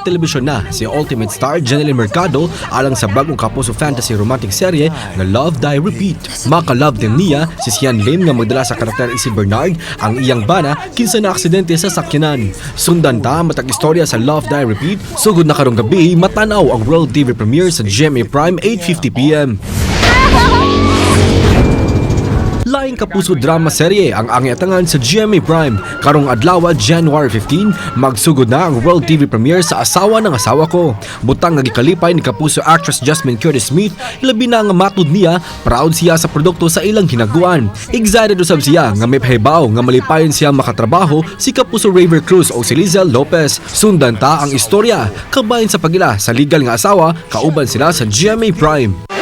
telebisyon na si Ultimate Star Janeline Mercado alang sa bagong kapuso fantasy romantic serye na Love Die Repeat. Maka-love din niya si Sian Lim nga magdala sa karakter si Bernard ang iyang bana kinsa na aksidente sa sakyanan. Sundan ta matag istorya sa Love Die Repeat sugod na karong gabi matanaw ang World TV premiere sa GMA Prime 8:50 p.m. Laing kapuso drama serye ang angyatangan sa GMA Prime. Karong adlaw January 15, magsugod na ang World TV premiere sa Asawa ng Asawa Ko. Butang nga gikalipay ni kapuso actress Jasmine Curtis Smith, labi na nga matud niya, proud siya sa produkto sa ilang hinaguan. Excited usab siya nga may pahibaw nga malipayon siya makatrabaho si kapuso Raver Cruz o si Lizelle Lopez. Sundan ta ang istorya kabahin sa pagila sa legal nga asawa kauban sila sa GMA Prime.